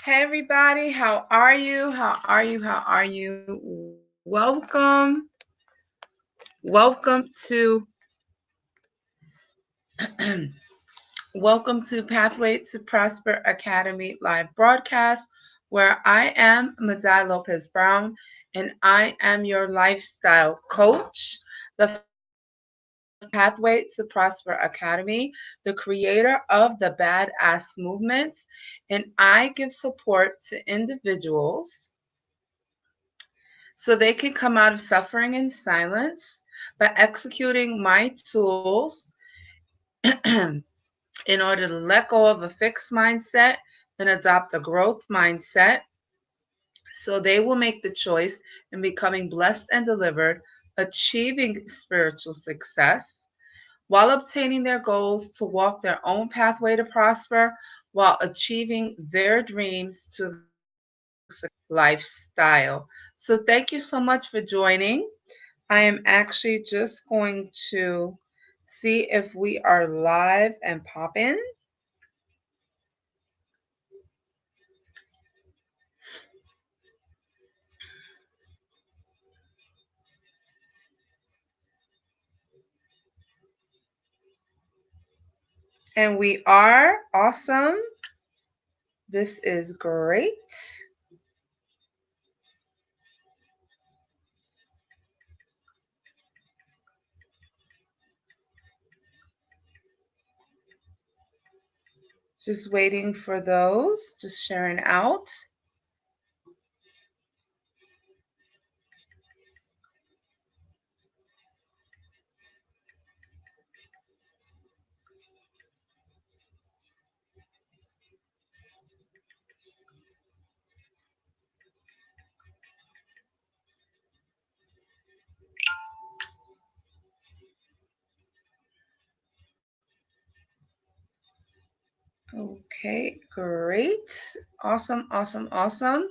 Hey everybody, how are you? How are you? How are you? Welcome to welcome to Pathway to Prosper Academy live broadcast where I am Madai Lopez Brown and I am your lifestyle coach, the Pathway to Prosper Academy, the creator of the Badass Movement, and I give support to individuals so they can come out of suffering in silence by executing my tools in order to let go of a fixed mindset and adopt a growth mindset so they will make the choice in becoming blessed and delivered, achieving spiritual success while obtaining their goals to walk their own pathway to prosper while achieving their dreams to lifestyle. So thank you so much for joining. I am actually just going to see if we are live and pop in. And we are awesome. This is great. Just waiting for those, just sharing out. Okay, great. Awesome, awesome, awesome.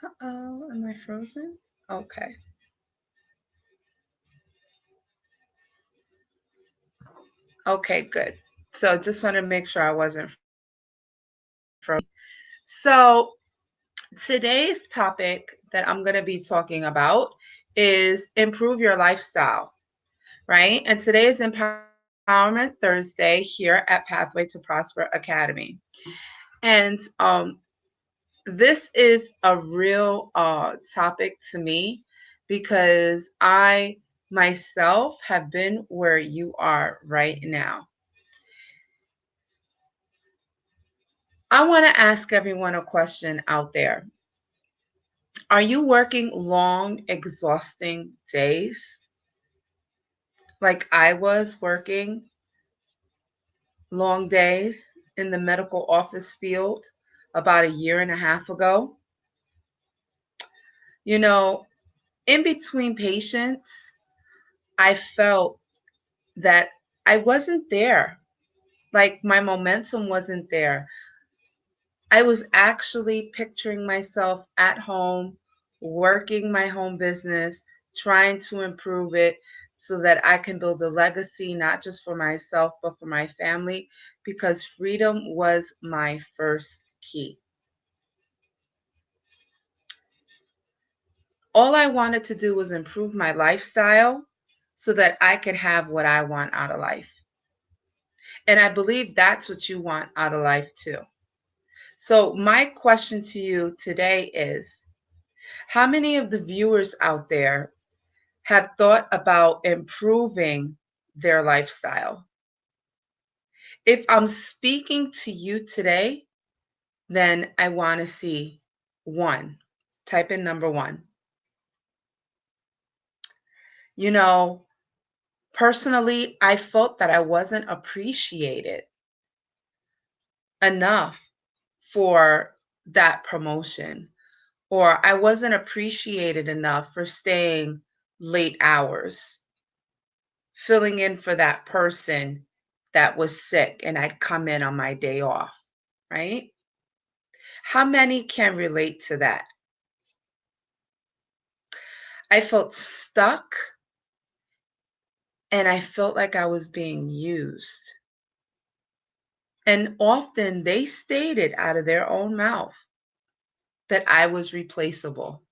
Uh-oh, am I frozen? Okay. Okay, good. So just want to make sure I wasn't frozen. So today's topic that I'm going to be talking about is improve your lifestyle, right? And today is Empowerment Thursday here at Pathway to Prosper Academy. And this is a real topic to me because I myself have been where you are right now. I want to ask everyone a question out there. Are you working long, exhausting days like I was working long days in the medical office field about a year and a half ago? You know, in between patients, I felt that I wasn't there. Like my momentum wasn't there. I was actually picturing myself at home, working my home business, trying to improve it so that I can build a legacy, not just for myself, but for my family, because freedom was my first key. All I wanted to do was improve my lifestyle so that I could have what I want out of life. And I believe that's what you want out of life too. So, my question to you today is how many of the viewers out there have thought about improving their lifestyle? If I'm speaking to you today, then I want to see one. Type in number one. You know, personally, I felt that I wasn't appreciated enough for that promotion, or I wasn't appreciated enough for staying late hours, filling in for that person that was sick and I'd come in on my day off, right? How many can relate to that? I felt stuck and I felt like I was being used. And often they stated out of their own mouth that I was replaceable.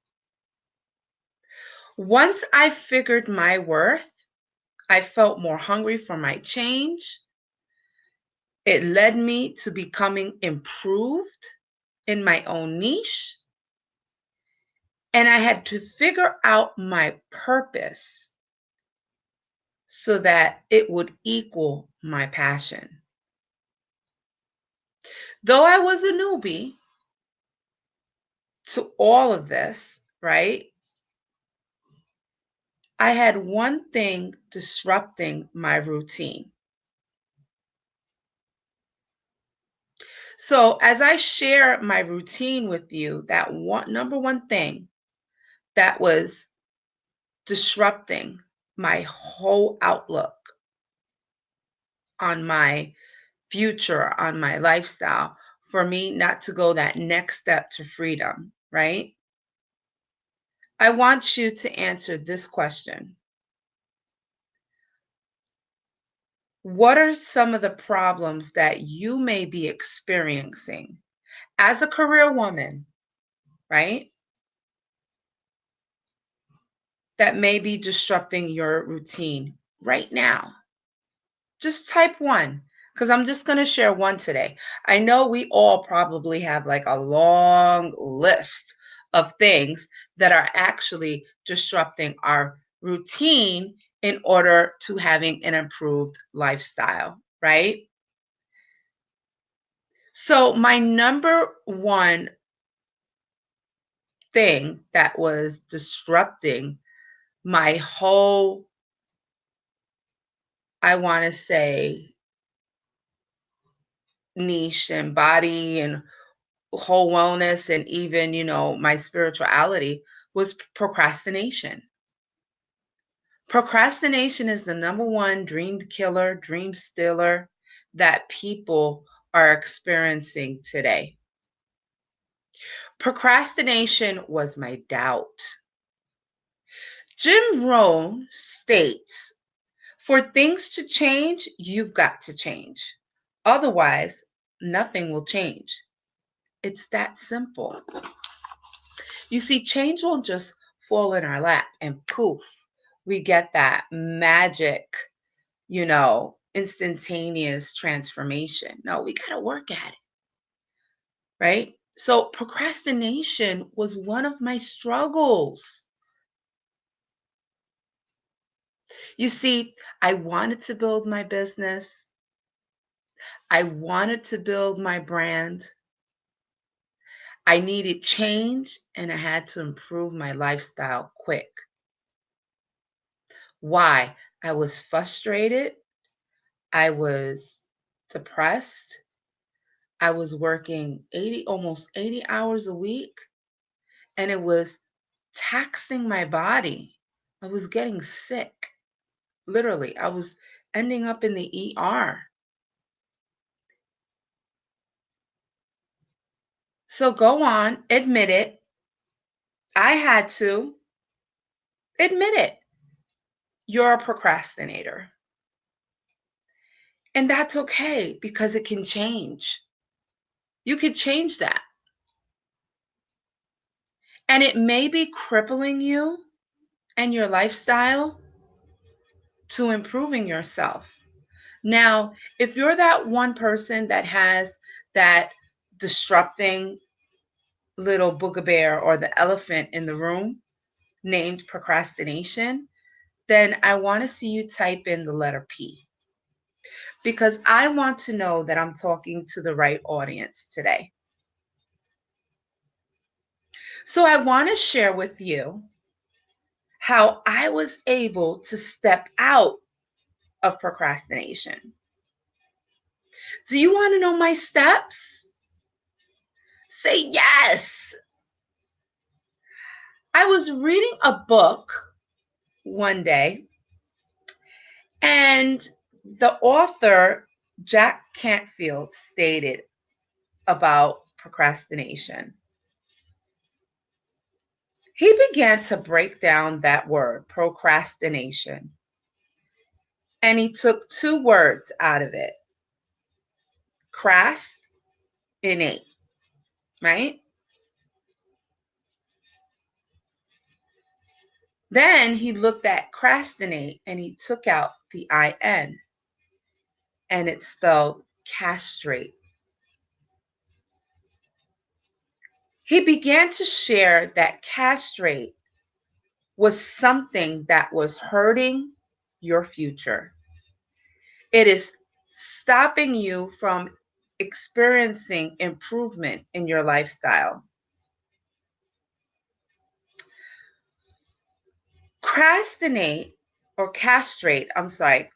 Once I figured my worth, I felt more hungry for my change. It led me to becoming improved in my own niche. And I had to figure out my purpose so that it would equal my passion. Though I was a newbie to all of this, right? I had one thing disrupting my routine. So, as I share my routine with you, that one number one thing that was disrupting my whole outlook on my future, on my lifestyle, for me not to go that next step to freedom, right? I want you to answer this question. What are some of the problems that you may be experiencing as a career woman, right? That may be disrupting your routine right now. Just type one, because I'm just going to share one today. I know we all probably have like a long list of things that are actually disrupting our routine in order to having an improved lifestyle, right? So, my number one thing that was disrupting my whole, I want to say, niche and body and whole wellness and even, my spirituality was procrastination. Procrastination is the number one dream killer, dream stealer that people are experiencing today. Procrastination was my doubt. Jim Rohn states, for things to change, you've got to change. Otherwise, nothing will change. It's that simple. You see, change won't just fall in our lap and poof, we get that magic, instantaneous transformation. No, we got to work at it, right? So, procrastination was one of my struggles. You see, I wanted to build my business, I wanted to build my brand. I needed change and I had to improve my lifestyle quick. Why? I was frustrated. I was depressed. I was working almost 80 hours a week, and it was taxing my body. I was getting sick. Literally, I was ending up in the ER. So go on, admit it. I had to admit it. You're a procrastinator. And that's okay because it can change. You could change that. And it may be crippling you and your lifestyle to improving yourself. Now, if you're that one person that has that disrupting little booger or the elephant in the room named procrastination, then I want to see you type in the letter P because I want to know that I'm talking to the right audience today. So I want to share with you how I was able to step out of procrastination. Do you want to know my steps? Say yes. I was reading a book one day, and the author, Jack Canfield, stated about procrastination. He began to break down that word, procrastination, and he took two words out of it: procrastinate, right? Then he looked at crastinate and he took out the IN and it spelled castrate. He began to share that castrate was something that was hurting your future. It is stopping you from experiencing improvement in your lifestyle.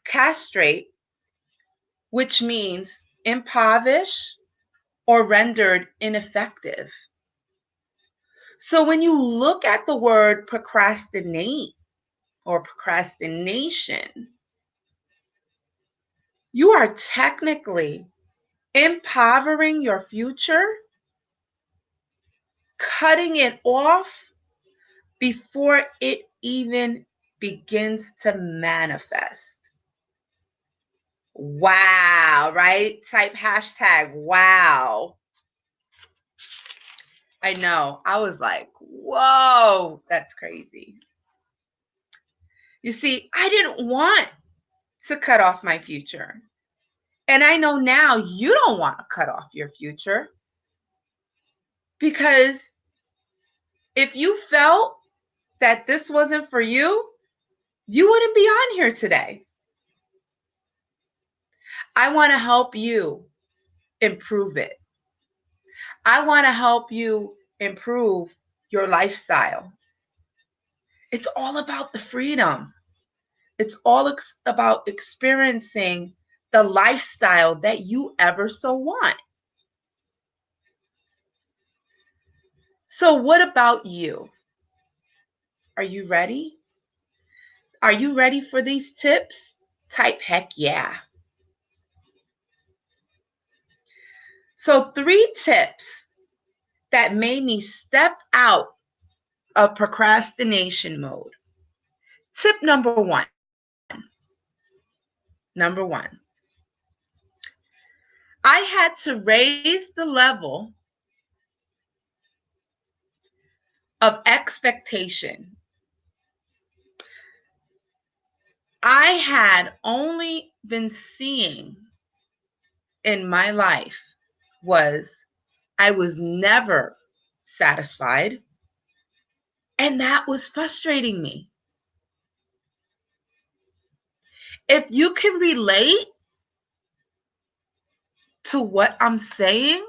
Castrate, which means impoverish or rendered ineffective. So when you look at the word procrastinate or procrastination, you are technically impovering your future, cutting it off before it even begins to manifest. Wow, right? Type hashtag wow. I know. I was like, whoa, that's crazy. You see, I didn't want to cut off my future. And I know now you don't want to cut off your future, because if you felt that this wasn't for you, you wouldn't be on here today. I want to help you improve it. I want to help you improve your lifestyle. It's all about the freedom. It's all about experiencing the lifestyle that you ever so want. So, what about you? Are you ready? Are you ready for these tips? Type heck yeah. So, 3 tips that made me step out of procrastination mode. Tip number 1. Number 1. I had to raise the level of expectation. I had only been seeing in my life was I was never satisfied, and that was frustrating me. If you can relate to what I'm saying,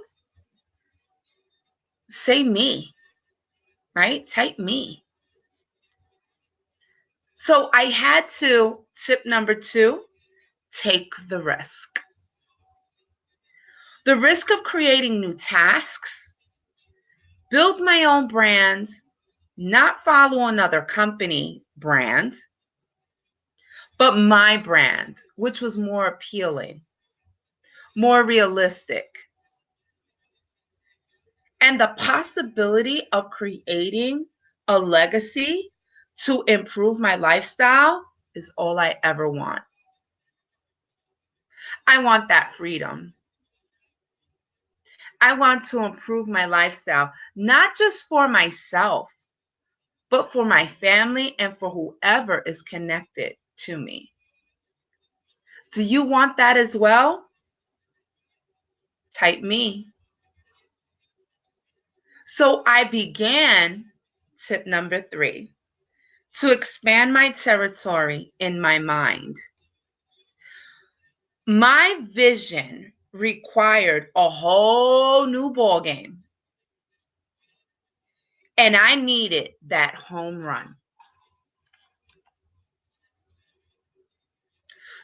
say me, right? Type me. So I had to, tip number 2, take the risk. The risk of creating new tasks, build my own brand, not follow another company brand, but my brand, which was more appealing, more realistic. And the possibility of creating a legacy to improve my lifestyle is all I ever want. I want that freedom. I want to improve my lifestyle, not just for myself, but for my family and for whoever is connected to me. Do you want that as well? Type me. So I began, tip number 3, to expand my territory in my mind. My vision required a whole new ball game, and I needed that home run.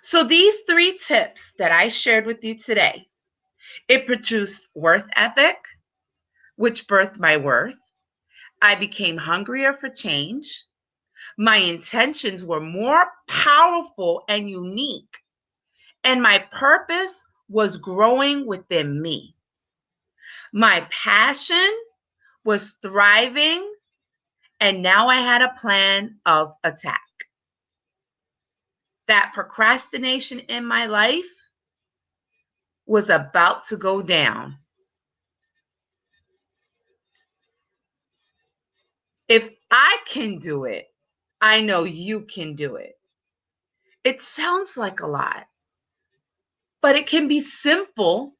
So these 3 tips that I shared with you today, it produced worth ethic, which birthed my worth. I became hungrier for change. My intentions were more powerful and unique, and my purpose was growing within me. My passion was thriving, and now I had a plan of attack. That procrastination in my life was about to go down, if I can do it, I know you can do it. It sounds like a lot, but it can be simple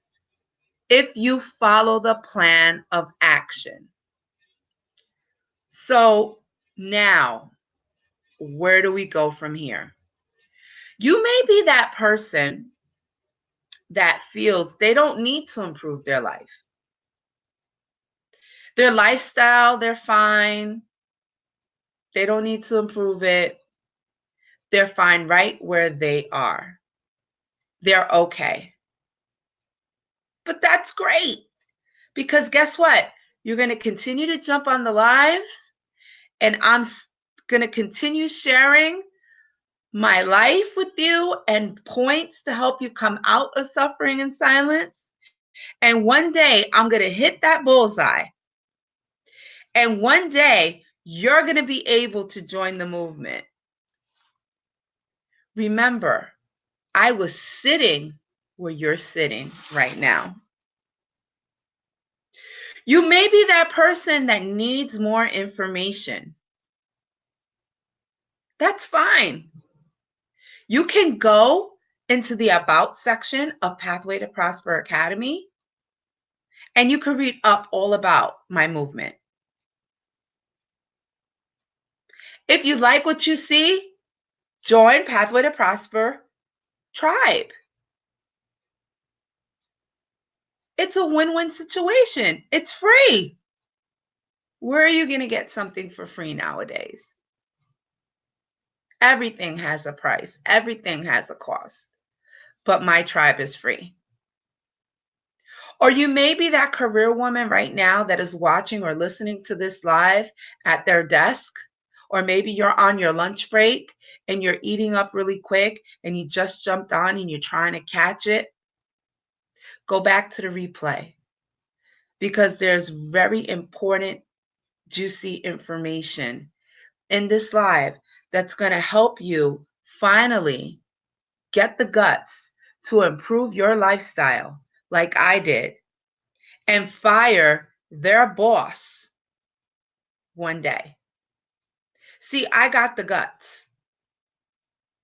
if you follow the plan of action. So now, where do we go from here? You may be that person that feels they don't need to improve their life. Their lifestyle, they're fine. They don't need to improve it. They're fine right where they are. They're okay. But that's great because guess what? You're going to continue to jump on the lives, and I'm going to continue sharing my life with you and points to help you come out of suffering and silence. And one day I'm going to hit that bullseye. And one day you're going to be able to join the movement. Remember, I was sitting where you're sitting right now. You may be that person that needs more information. That's fine. You can go into the About section of Pathway to Prosper Academy, and you can read up all about my movement. If you like what you see, join Pathway to Prosper Tribe. It's a win-win situation. It's free. Where are you going to get something for free nowadays? Everything has a price. Everything has a cost. But my tribe is free. Or you may be that career woman right now that is watching or listening to this live at their desk. Or maybe you're on your lunch break and you're eating up really quick and you just jumped on and you're trying to catch it. Go back to the replay because there's very important, juicy information in this live that's going to help you finally get the guts to improve your lifestyle like I did and fire their boss one day. See, I got the guts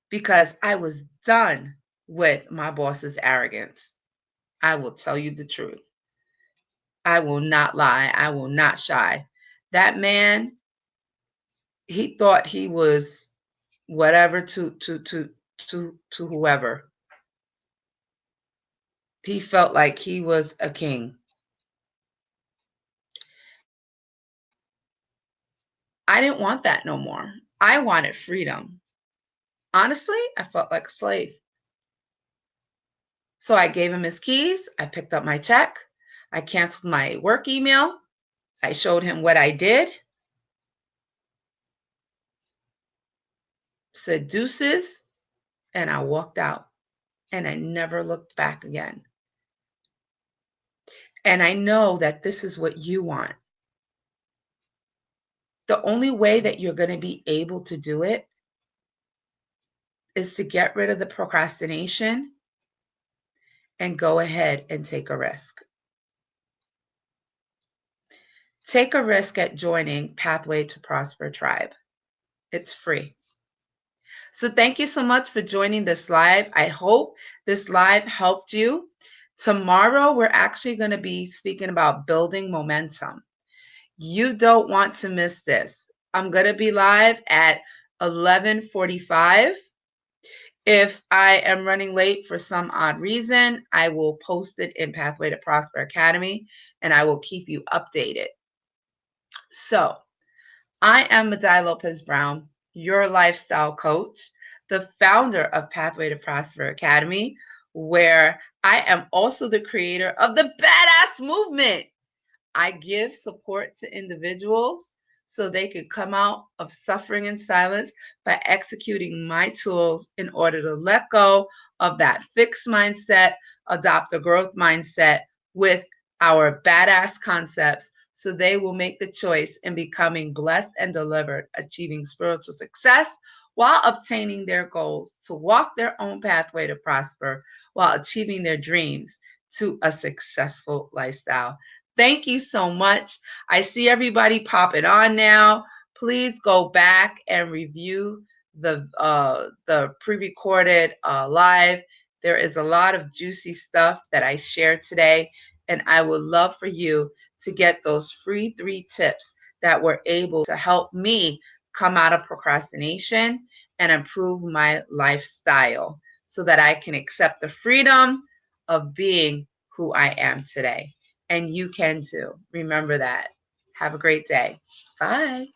because I was done with my boss's arrogance. I will tell you the truth. I will not lie. I will not shy. That man, he thought he was whatever to whoever. He felt like he was a king. I didn't want that no more. I wanted freedom. Honestly, I felt like a slave. So I gave him his keys. I picked up my check. I canceled my work email. I showed him what I did. Said deuces. And I walked out. And I never looked back again. And I know that this is what you want. The only way that you're going to be able to do it is to get rid of the procrastination and go ahead and take a risk. Take a risk at joining Pathway to Prosper Tribe. It's free. So thank you so much for joining this live. I hope this live helped you. Tomorrow, we're actually going to be speaking about building momentum. You don't want to miss this. I'm going to be live at 11:45. If I am running late for some odd reason, I will post it in Pathway to Prosper Academy and I will keep you updated. So, I am Madai Lopez Brown, your lifestyle coach, the founder of Pathway to Prosper Academy, where I am also the creator of the Badass Movement. I give support to individuals so they could come out of suffering in silence by executing my tools in order to let go of that fixed mindset, adopt a growth mindset with our badass concepts so they will make the choice in becoming blessed and delivered, achieving spiritual success while obtaining their goals, to walk their own pathway to prosper while achieving their dreams to a successful lifestyle. Thank you so much. I see everybody popping on now. Please go back and review the pre-recorded live. There is a lot of juicy stuff that I shared today, and I would love for you to get those free 3 tips that were able to help me come out of procrastination and improve my lifestyle so that I can accept the freedom of being who I am today. And you can too. Remember that. Have a great day. Bye.